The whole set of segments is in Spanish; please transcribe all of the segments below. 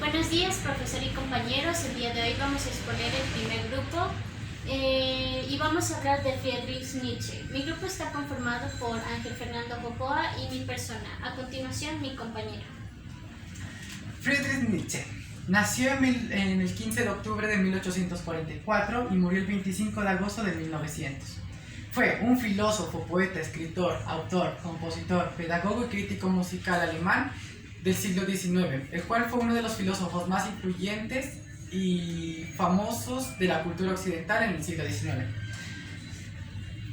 Buenos días, profesor y compañeros. El día de hoy vamos a exponer el primer grupo y vamos a hablar de Friedrich Nietzsche. Mi grupo está conformado por Ángel Fernando Boboa y mi persona. A continuación, mi compañero. Friedrich Nietzsche nació en el 15 de octubre de 1844 y murió el 25 de agosto de 1900. Fue un filósofo, poeta, escritor, autor, compositor, pedagogo y crítico musical alemán del siglo XIX, el cual fue uno de los filósofos más influyentes y famosos de la cultura occidental en el siglo XIX.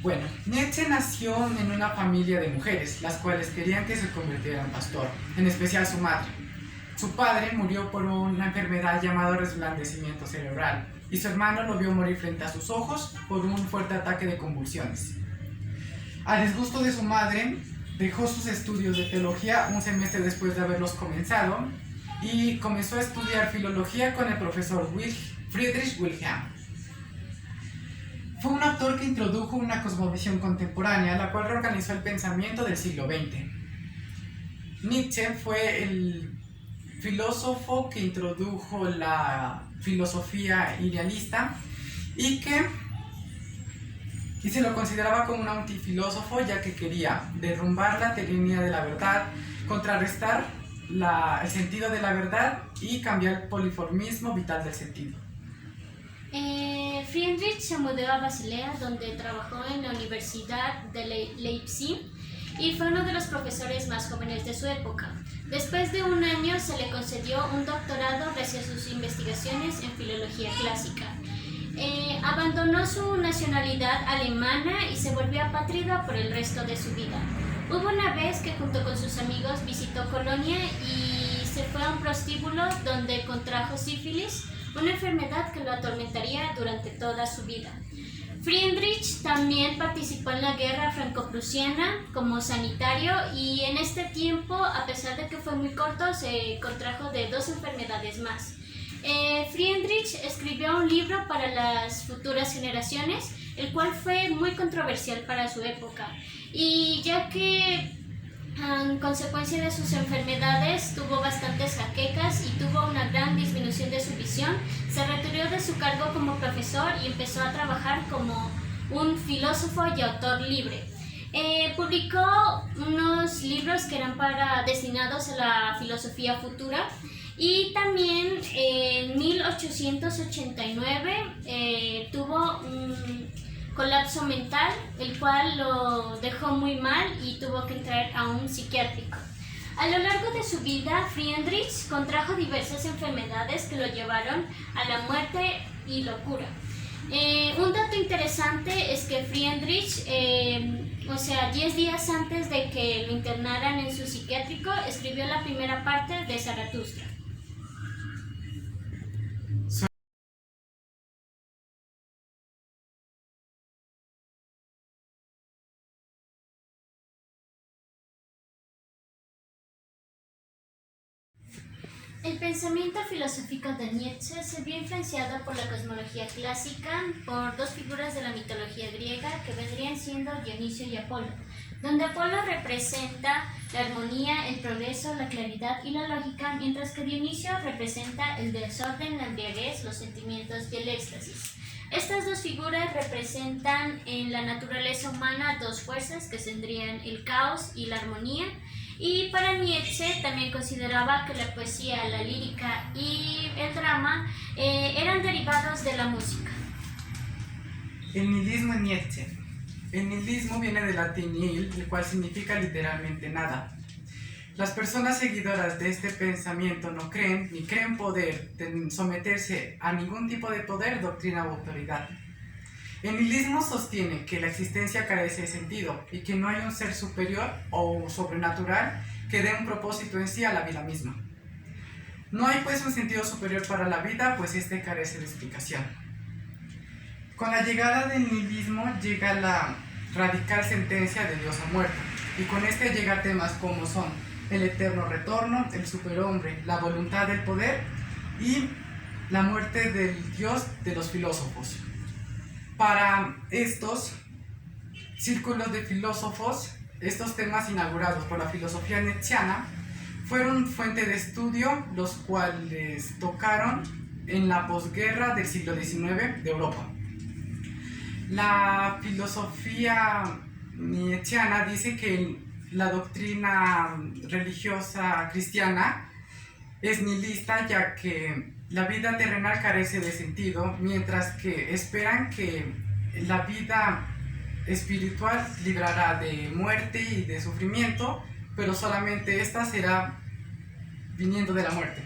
Bueno, Nietzsche nació en una familia de mujeres, las cuales querían que se convirtiera en pastor, en especial su madre. Su padre murió por una enfermedad llamada reblandecimiento cerebral y su hermano lo vio morir frente a sus ojos por un fuerte ataque de convulsiones. A disgusto de su madre, dejó sus estudios de teología un semestre después de haberlos comenzado y comenzó a estudiar filología con el profesor Friedrich Wilhelm. Fue un autor que introdujo una cosmovisión contemporánea, la cual reorganizó el pensamiento del siglo XX. Nietzsche fue el filósofo que introdujo la filosofía idealista y se lo consideraba como un antifilósofo, ya que quería derrumbar la teoría de la verdad, contrarrestar el sentido de la verdad y cambiar el poliformismo vital del sentido. Friedrich se mudó a Basilea, donde trabajó en la Universidad de Leipzig y fue uno de los profesores más jóvenes de su época. Después de un año se le concedió un doctorado gracias a sus investigaciones en filología clásica. Abandonó su nacionalidad alemana y se volvió apátrida por el resto de su vida. Hubo una vez que junto con sus amigos visitó Colonia y se fue a un prostíbulo donde contrajo sífilis, una enfermedad que lo atormentaría durante toda su vida. Friedrich también participó en la guerra franco-prusiana como sanitario y en este tiempo, a pesar de que fue muy corto, se contrajo de 2 enfermedades más. Friedrich escribió un libro para las futuras generaciones, el cual fue muy controversial para su época, y ya que en consecuencia de sus enfermedades tuvo bastantes jaquecas y tuvo una gran disminución de su visión, se retiró de su cargo como profesor y empezó a trabajar como un filósofo y autor libre. Publicó unos libros que eran destinados a la filosofía futura. Y también en 1889 tuvo un colapso mental, el cual lo dejó muy mal y tuvo que entrar a un psiquiátrico. A lo largo de su vida, Friedrich contrajo diversas enfermedades que lo llevaron a la muerte y locura. Un dato interesante es que Friedrich, 10 días antes de que lo internaran en su psiquiátrico, escribió la primera parte de Zaratustra. El pensamiento filosófico de Nietzsche se vio influenciado por la cosmología clásica, por 2 figuras de la mitología griega que vendrían siendo Dionisio y Apolo, donde Apolo representa la armonía, el progreso, la claridad y la lógica, mientras que Dionisio representa el desorden, la embriaguez, los sentimientos y el éxtasis. Estas 2 figuras representan en la naturaleza humana 2 fuerzas que tendrían el caos y la armonía. Y para Nietzsche también consideraba que la poesía, la lírica y el drama eran derivados de la música. El nihilismo en Nietzsche. El nihilismo viene del latín nihil, el cual significa literalmente nada. Las personas seguidoras de este pensamiento no creen ni creen poder someterse a ningún tipo de poder, doctrina o autoridad. El nihilismo sostiene que la existencia carece de sentido y que no hay un ser superior o sobrenatural que dé un propósito en sí a la vida misma. No hay pues un sentido superior para la vida, pues este carece de explicación. Con la llegada del nihilismo llega la radical sentencia de Dios ha muerto, y con este llega temas como son el eterno retorno, el superhombre, la voluntad del poder y la muerte del Dios de los filósofos. Para estos círculos de filósofos, estos temas inaugurados por la filosofía nietzscheana fueron fuente de estudio los cuales tocaron en la posguerra del siglo XIX de Europa. La filosofía nietzscheana dice que la doctrina religiosa cristiana es nihilista, ya que la vida terrenal carece de sentido, mientras que esperan que la vida espiritual librará de muerte y de sufrimiento, pero solamente esta será viniendo de la muerte.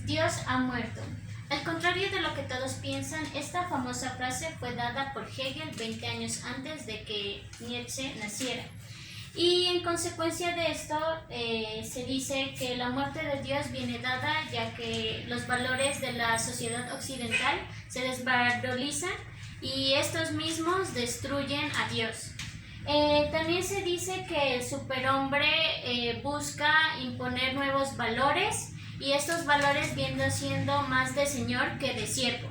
Dios ha muerto. Al contrario de lo que todos piensan, esta famosa frase fue dada por Hegel 20 años antes de que Nietzsche naciera. Y en consecuencia de esto se dice que la muerte de Dios viene dada ya que los valores de la sociedad occidental se desvalorizan y estos mismos destruyen a Dios. También se dice que el superhombre busca imponer nuevos valores y estos valores vienen siendo más de señor que de siervo.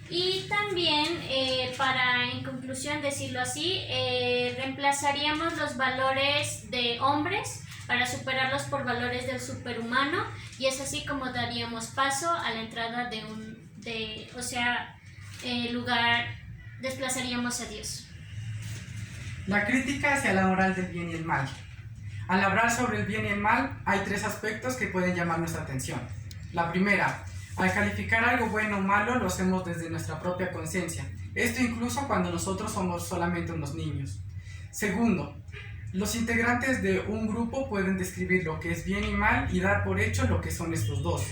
Y también, en conclusión decirlo así, reemplazaríamos los valores de hombres para superarlos por valores del superhumano y es así como daríamos paso a la entrada lugar, desplazaríamos a Dios. La crítica hacia la moral del bien y el mal. Al hablar sobre el bien y el mal, hay 3 aspectos que pueden llamar nuestra atención. La primera, al calificar algo bueno o malo, lo hacemos desde nuestra propia conciencia. Esto incluso cuando nosotros somos solamente unos niños. Segundo, los integrantes de un grupo pueden describir lo que es bien y mal y dar por hecho lo que son estos dos.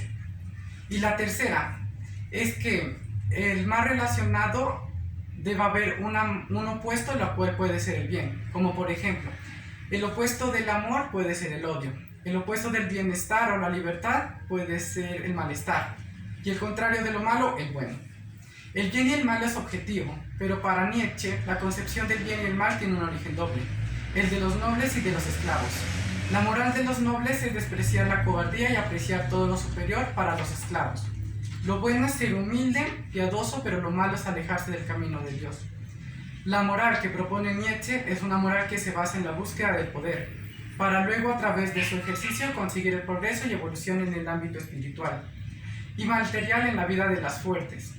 Y la tercera, es que el más relacionado debe haber un opuesto, lo cual puede ser el bien. Como por ejemplo, el opuesto del amor puede ser el odio. El opuesto del bienestar o la libertad puede ser el malestar. Y el contrario de lo malo, el bueno. El bien y el mal es objetivo, pero para Nietzsche, la concepción del bien y el mal tiene un origen doble, el de los nobles y de los esclavos. La moral de los nobles es despreciar la cobardía y apreciar todo lo superior para los esclavos. Lo bueno es ser humilde, piadoso, pero lo malo es alejarse del camino de Dios. La moral que propone Nietzsche es una moral que se basa en la búsqueda del poder, para luego a través de su ejercicio conseguir el progreso y evolución en el ámbito espiritual y material en la vida de las fuertes.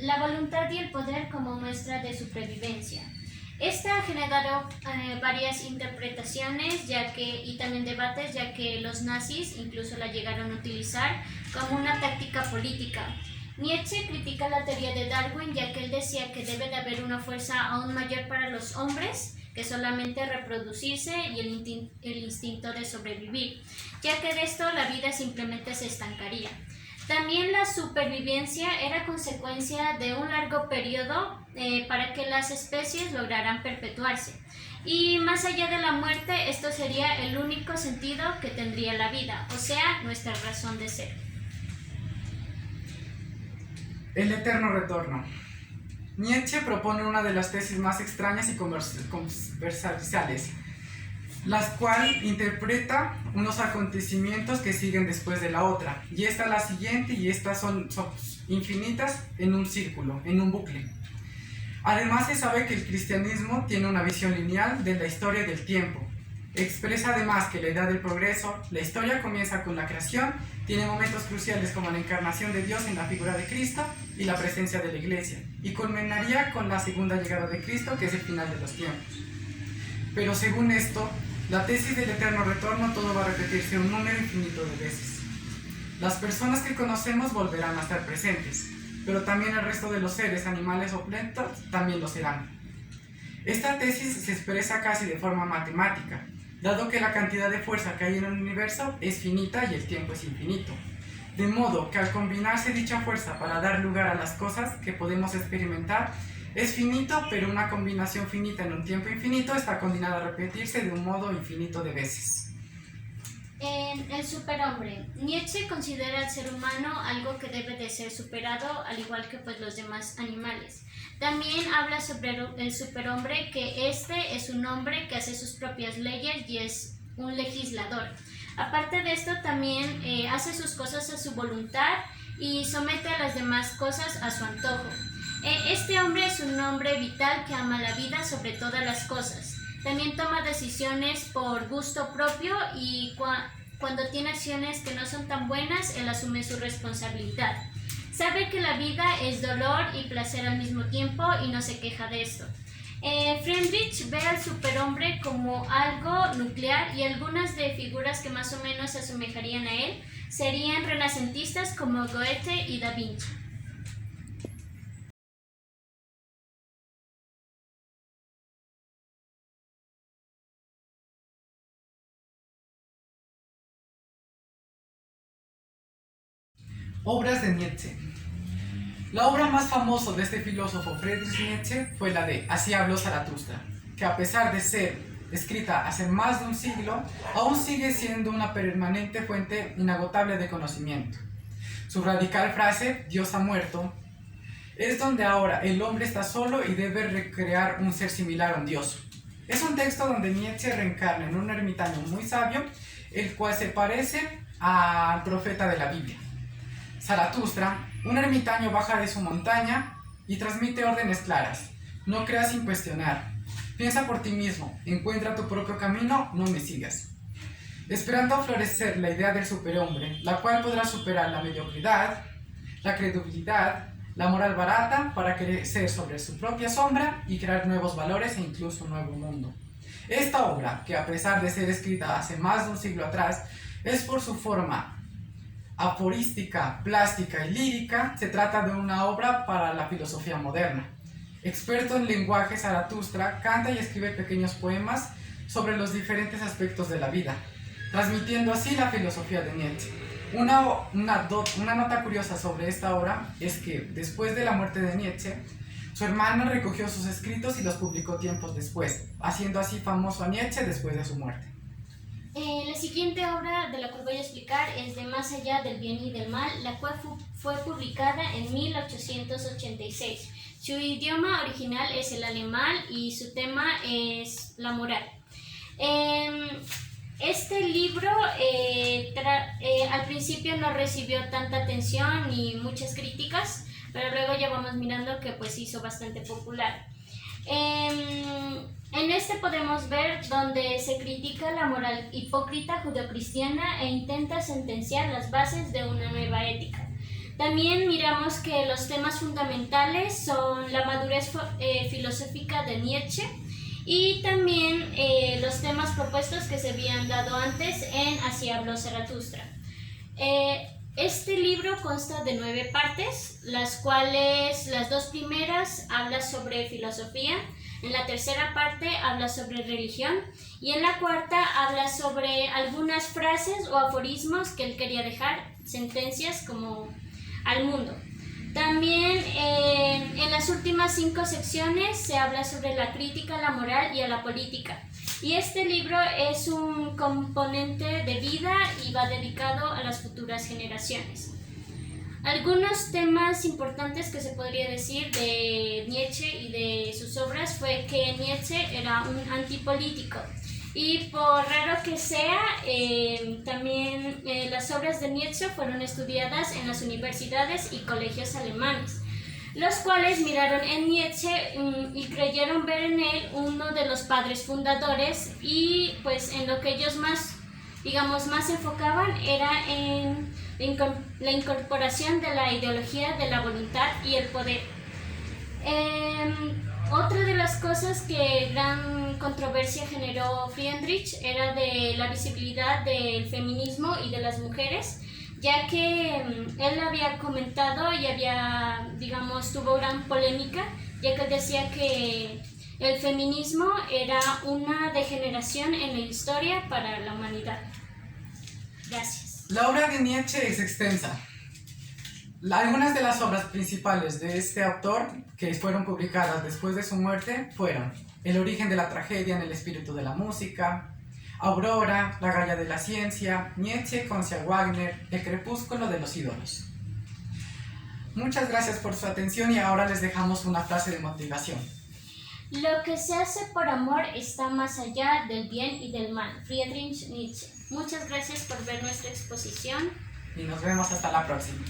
La voluntad y el poder como muestra de supervivencia. Esta ha generado varias interpretaciones y también debates, ya que los nazis incluso la llegaron a utilizar como una táctica política. Nietzsche critica la teoría de Darwin, ya que él decía que debe de haber una fuerza aún mayor para los hombres que solamente reproducirse y el instinto de sobrevivir, ya que de esto la vida simplemente se estancaría. También la supervivencia era consecuencia de un largo periodo para que las especies lograran perpetuarse. Y más allá de la muerte, esto sería el único sentido que tendría la vida, o sea, nuestra razón de ser. El eterno retorno. Nietzsche propone una de las tesis más extrañas y controversiales, las cuales interpreta unos acontecimientos que siguen después de la otra, y esta la siguiente, y estas son infinitas en un círculo, en un bucle. Además se sabe que el cristianismo tiene una visión lineal de la historia y del tiempo. Expresa además que la edad del progreso, la historia comienza con la creación, tiene momentos cruciales como la encarnación de Dios en la figura de Cristo y la presencia de la Iglesia, y culminaría con la segunda llegada de Cristo, que es el final de los tiempos. Pero según esto, la tesis del eterno retorno, todo va a repetirse un número infinito de veces. Las personas que conocemos volverán a estar presentes, pero también el resto de los seres, animales o plantas también lo serán. Esta tesis se expresa casi de forma matemática, dado que la cantidad de fuerza que hay en el universo es finita y el tiempo es infinito. De modo que al combinarse dicha fuerza para dar lugar a las cosas que podemos experimentar, es finito, pero una combinación finita en un tiempo infinito está condenada a repetirse de un modo infinito de veces. En el superhombre, Nietzsche considera al ser humano algo que debe de ser superado, al igual que los demás animales. También habla sobre el superhombre, que este es un hombre que hace sus propias leyes y es un legislador. Aparte de esto, también hace sus cosas a su voluntad y somete a las demás cosas a su antojo. Este hombre es un hombre vital que ama la vida sobre todas las cosas. También toma decisiones por gusto propio y cuando tiene acciones que no son tan buenas, él asume su responsabilidad. Sabe que la vida es dolor y placer al mismo tiempo y no se queja de esto. Friedrich ve al superhombre como algo nuclear y algunas de figuras que más o menos se asemejarían a él serían renacentistas como Goethe y Da Vinci. Obras de Nietzsche. La obra más famosa de este filósofo Friedrich Nietzsche fue la de Así habló Zaratustra, que a pesar de ser escrita hace más de un siglo, aún sigue siendo una permanente fuente inagotable de conocimiento. Su radical frase, Dios ha muerto, es donde ahora el hombre está solo y debe recrear un ser similar a un dios. Es un texto donde Nietzsche reencarna en un ermitaño muy sabio, el cual se parece al profeta de la Biblia. Zaratustra, un ermitaño, baja de su montaña y transmite órdenes claras. No creas sin cuestionar. Piensa por ti mismo, encuentra tu propio camino, no me sigas. Esperando florecer la idea del superhombre, la cual podrá superar la mediocridad, la credulidad, la moral barata para crecer sobre su propia sombra y crear nuevos valores e incluso un nuevo mundo. Esta obra, que a pesar de ser escrita hace más de un siglo atrás, es por su forma aforística, plástica y lírica, se trata de una obra para la filosofía moderna. Experto en lenguaje, Zaratustra canta y escribe pequeños poemas sobre los diferentes aspectos de la vida, transmitiendo así la filosofía de Nietzsche. Una nota curiosa sobre esta obra es que después de la muerte de Nietzsche, su hermano recogió sus escritos y los publicó tiempos después, haciendo así famoso a Nietzsche después de su muerte. La siguiente obra de la cual voy a explicar es de Más allá del bien y del mal, la cual fue publicada en 1886. Su idioma original es el alemán y su tema es la moral. Este libro al principio no recibió tanta atención ni muchas críticas, pero luego ya vamos mirando que pues hizo bastante popular. En este podemos ver donde se critica la moral hipócrita judeocristiana e intenta sentenciar las bases de una nueva ética. También miramos que los temas fundamentales son la madurez filosófica de Nietzsche y también los temas propuestos que se habían dado antes en Así habló Zaratustra. Este libro consta de 9 partes, las cuales las 2 primeras hablan sobre filosofía, en la tercera parte habla sobre religión y en la cuarta habla sobre algunas frases o aforismos que él quería dejar, sentencias como al mundo. También en las últimas 5 secciones se habla sobre la crítica a la moral y a la política. Y este libro es un componente de vida y va dedicado a las futuras generaciones. Algunos temas importantes que se podría decir de Nietzsche y de sus obras fue que Nietzsche era un antipolítico. Y por raro que sea, también las obras de Nietzsche fueron estudiadas en las universidades y colegios alemanes, los cuales miraron en Nietzsche y creyeron ver en él uno de los padres fundadores y pues en lo que ellos más enfocaban era en la incorporación de la ideología de la voluntad y el poder. Otra de las cosas que gran controversia generó Friedrich era de la visibilidad del feminismo y de las mujeres, ya que él había comentado y tuvo gran polémica, ya que decía que el feminismo era una degeneración en la historia para la humanidad. Gracias. La obra de Nietzsche es extensa. Algunas de las obras principales de este autor que fueron publicadas después de su muerte fueron El origen de la tragedia en el espíritu de la música, Aurora, La Gaia de la ciencia, Nietzsche, Concha Wagner, El crepúsculo de los ídolos. Muchas gracias por su atención y ahora les dejamos una frase de motivación. Lo que se hace por amor está más allá del bien y del mal. Friedrich Nietzsche. Muchas gracias por ver nuestra exposición. Y nos vemos hasta la próxima.